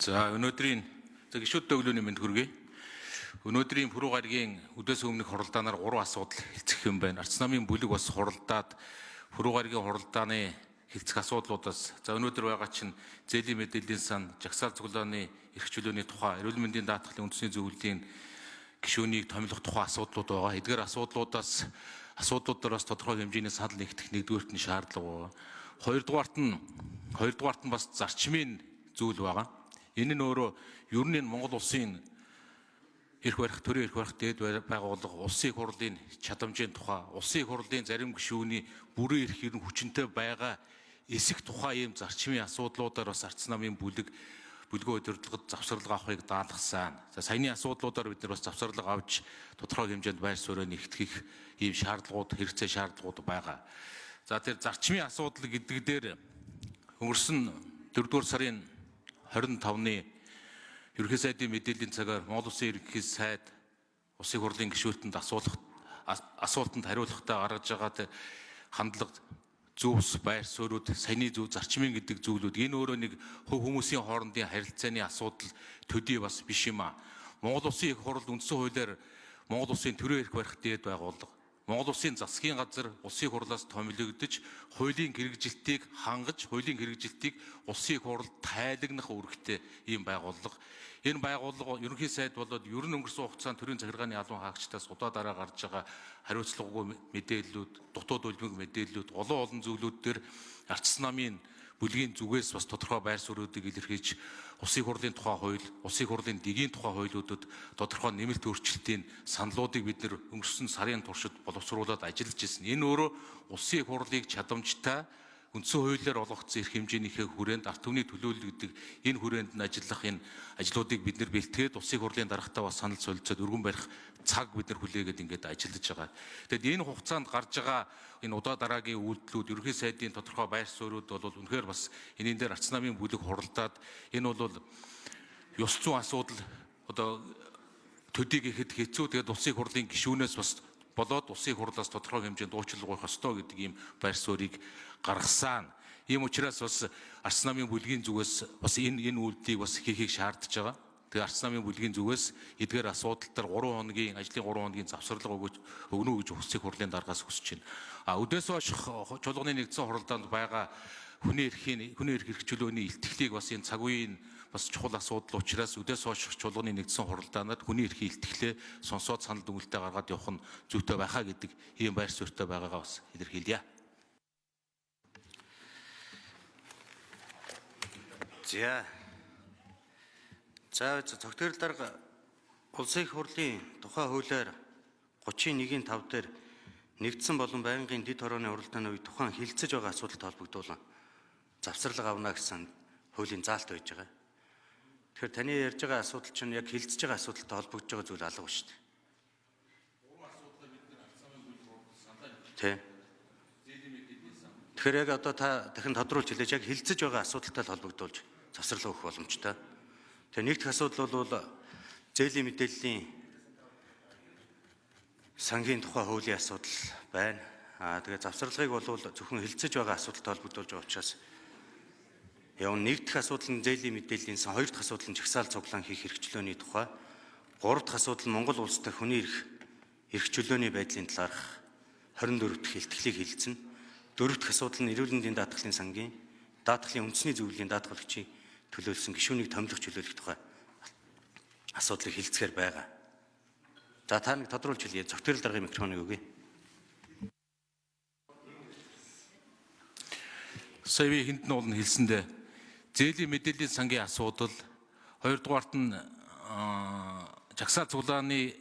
За өнөөдрийн гишүүд өглөөний мэнд хүргэе. Өнөөдрийн Пүрэв гаригийн үдээс өмнөх хуралдаанаар 3 асуудал хэлцэх юм байна. Арц намын бүлэг бас хуралдаад Пүрэв гаригийн хуралдааны хэлцэх асуудлуудаас өнөөдөр байгаа чинь зээлийн мэдээллийн сан, жагсаал цуглааны эрх чөлөөний тухай, эрүүл мэндийн даатгалын үндэсний зөвлөлийн гишүүнийг томилох тухай асуудлууд байгаа. Эдгээр асуудлуудаар бас тодорхой хэмжээний санал нэгтгэх нэгдүгээрт нь шаардлага байгаа. Хоёрдугаарт нь бас зарчмын зүйл байгаа. Энэ нь өөрөө ер нь Монгол улсын эрх барих, төрийн эрх барих дээд байгууллага, улсын их хурлын чадамжийн тухай, улсын их хурлын зарим гишүүний бүрэн эрх ерөн хүчинтэй байгаа эсэх тухай ийм зарчмын асуудлуудаар бас арц намын бүлгөө удирдлагад завсарлага авахыг даатгасан. Саяны асуудлуудаар бид нар бас завсарлага авч тодорхой хэмжээнд байр суурь нэгтгэх ийм шаардлагууд, хэрэгцээ шаардлагууд байгаа. Тэр зарчмын асуудал гэдэг дээр өнгөрсөн 4-р сарын 25-ны ерөнхий сайдын мэдээллийн цагаар Монгол Улсын ерөнхий сайд улсын хурлын гишүүтэнд асуултанд хариулахдаа гаргаж байгаа хандлага, зөвс, байр суурьуд, саяны зөв зарчмын гэдэг зүйлүүд энэ өөрөө нэг хүмүүсийн хоорондын харилцааны асуудал төдий бас биш юм а. Монгол Улсын их хурл үндсэн хуулиар Монгол Улсын төрийн эрх барих дээд байгууллага, Монгол Улсын засгийн газар улсын хурлаас томилогдож, хуулийн хэрэгжилтийг хангаж, хуулийн хэрэгжилтийг улсын их хурлд тайлагнах үүрэгтэй ийм байгууллага. Энэ байгууллага ерөнхий сайд болоод ер нь өнгөрсөн хугацаанд төрийн захиргааны албан хаагчдаас удаа дараа гарч байгаа хариуцлагагүй мэдээллүүд, дутууд үлбэг мэдээллүүд, олон зүйлүүд дээр арц намын бүлгийн зүгээс бас тодорхой байр суурьуудыг илэрхийлж, улсын хурлын тухай хууль, улсын хурлын дэгийн тухай хуулиудад тодорхой нэмэлт өөрчлөлтийн саналуудыг бид нэр өнгөрсөн сарын туршид боловсруулад ажиллаж ирсэн. Энэ өөрөө улсын их хурлыг чадамжтай үндсэн хуулиар олгогдсон эрх хэмжээнийхээ хүрээнд ард түмний төлөөлөл гэдэг энэ хүрээнд нь ажиллах энэ ажлуудыг бид нэр бэлтгээд улсын хурлын дарагтаа бас санал солилцоод өргөн барих цаг бид нар хүлээгээд ингээд ажиллаж байгаа. Тэгэд энэ хугацаанд гарч байгаа энэ удаа дараагийн үйлдэлүүд ерөнхий сайдын тодорхой байр суурьуд бол үнэхээр бас энийн дээр арц намын бүлэг хуралдаад энэ бол ёс зүйн асуудал төдий гэхэд хэцүү. Тэгэд улсын хурлын гишүүнээс бас болоод улсын хурлаас тодорхой хэмжээнд уучлал гуйх ёстой гэдэг ийм байр суурийг гаргасан. Ийм учраас бас арц намын бүлгийн зүгээс бас энэ үйлдэлийг бас хийхийг шаардж байгаа. Тэгээ арц намын бүлгийн зүгээс эдгээр асуудал дээр ажлын 3 хоногийн завсарлага өгнө гэж улсын хурлын даргаас хүсэж байна. Өдөөс хойш чуулганы нэгдсэн хуралдаанд байгаа хүний эрх чөлөөний илтгэлийг бас энэ цаг үеийн бас чухал асуудал учраас өдөөс хойш чуулганы нэгдсэн хуралдаанаар хүний эрхийн илтгэлээ сонсоод санал дүгнэлтээ гаргаад явах нь зүйтэй байхаа гэдэг ийм байр суурьтай байгаагаа бас илэрхийлье. За цогтөрөл дарга улсын их хурлын тухай хуулиар 31-5 дээр нэгдсэн болон байнгын дэд хорооны хуралдааны үед тухайн хилцэж байгаа асуудалтай холбогдуулан завсарлага авна гэсэн хуулийн заалт байж байгаа. Тэгэхээр таны ярьж байгаа асуудал чинь яг хилцэж байгаа асуудалтай холбогдож байгаа зүйл алга шүү дээ. Тэгэхээр яг одоо та дахин тодруулж хэлээч, яг хилцэж байгаа асуудалтай холбогдуулж завсарлага өгөх боломжтой. Тэгээ нэг дэх асуудал бол зээлийн мэдээллийн сангийн тухай хуулийн асуудал байна. Тэгээ завсарлагыг бол зөвхөн хилцэж байгаа асуудалтай холбогдуулж байгаа учраас нэг дэх асуудал нь зээлийн мэдээллийн сан, хоёр дахь асуудал нь жагсаал цуглаан хийх эрх чөлөөний тухай, гурав дахь асуудал нь Монгол улс дахь хүний эрх чөлөөний байдлын талаарх 24 дахь илтгэлийг хэлэлцэнэ. Дөрөв дахь асуудал нь эрүүл мэндийн даатгалын сангийн, даатгалын үндэсний зөвлөлийн даатгалагчийн төлөөлсөн гишүүнийг томилох чөлөөлөх тухай асуудлыг хэлцгээр байгаа. Та нэг тодруулж хэлье. Цогтөрөл даргын микрофоныг өгье. Сая би хэнд нь уулна хэлсэндээ зээлийн мэдээллийн сангийн асуудал, хоёрдугаарт нь жагсаал цуглааны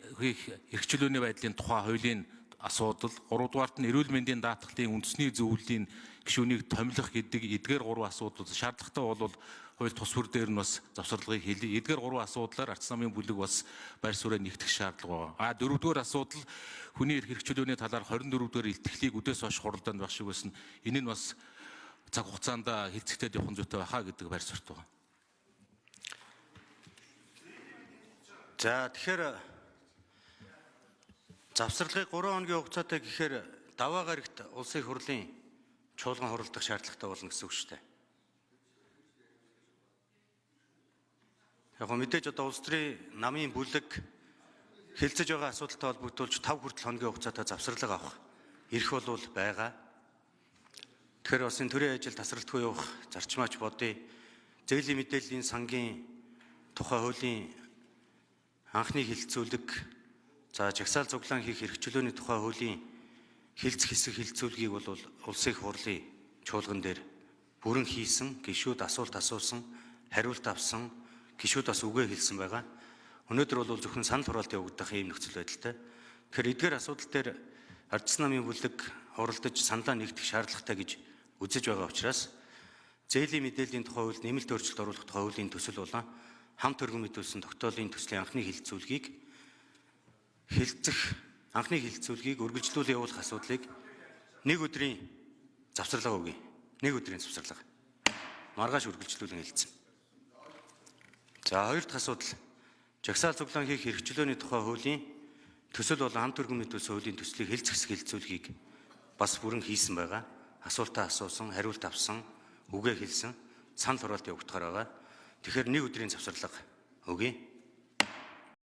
эрх чөлөөний байдлын тухай хуулийн асуудал, гуравдугаарт нь эрүүл мэндийн даатгалын үндэсний зөвлөлийн гишүүнийг томилох гэдэг эдгээр 3 асуудал. Шаардлагатай бол хууль тус бүр дээр нь бас завсарлагыг хэлье. Эдгээр 3 асуудлаар арц намын бүлэг бас байр суурь нэгтгэх шаардлага байгаа. Дөрөвдүгээр асуудал хүний эрх чөлөөний талаар 24-р илтгэлийг өдөөс хойш хуралдаанд байх шиг байсан. Энэ нь бас цаг хугацаанд хэлцэгтэй явах зүйтэй байхаа гэдэг байр суурьтай байна. Тэгэхээр завсарлагыг 3 хоногийн хугацаатай гэхээр даваа гарагт улсын их хурлын чуулган хуралдах шаардлагатай болно гэсэн үг шүү дээ. Яг гоо мэдээж одоо улс төрийн намын бүлэг хэлцэж байгаа асуудалтай холбогдуулж 5 хүртэл хоногийн хугацаатай завсарлага авах эрх бол байгаа. Тэгэхээр бас энэ төрийн ажил тасралтгүй явах зарчмаач бодъё. Зээлийн мэдээллийн сангийн тухай хуулийн анхны хилцүүлэг, за жагсаал цуглаан хийх эрх чөлөөний тухай хуулийн хилцэх хэсэг хилцүүлгийг бол улсын их хурлын чуулган дээр бүрэн хийсэн, гишүүд асуулт асуусан, хариулт авсан, гишүүд бас үгээ хэлсэн байгаа. Өнөөдөр бол зөвхөн санал хураалт явагдах ийм нөхцөл байдалтай. Тэгэхээр эдгээр асуудал дээр ардчсан намын бүлэг оролдож саналаа нэгтгэх шаардлагатай гэж үзэж байгаа учраас зээлийн мэдээллийн тухай хууль нэмэлт өөрчлөлт оруулах тухай хуулийн төсөл болон хамт өргөн мэдүүлсэн тогтоолын төслийн анхны хилцүүлгийг үргэлжлүүлэн явуулах асуудлыг нэг өдрийн завсарлага өгье. Нэг өдрийн завсарлага. Маргааш үргэлжлүүлэн хэлсэн. За хоёр дахь асуудал. Жагсаал цуглаан хийх эрх чөлөөний тухай хуулийн төсөл болон хамт өргөн мэдүүлсэн хуулийн төслийг хэлцэх хэсэг хилцүүлгийг бас бүрэн хийсэн байгаа. Асуултаа асуусан, хариулт авсан, үгээ хэлсэн, санал хураалт явагдахаар байгаа. Тэгэхээр нэг өдрийн завсарлага өгье.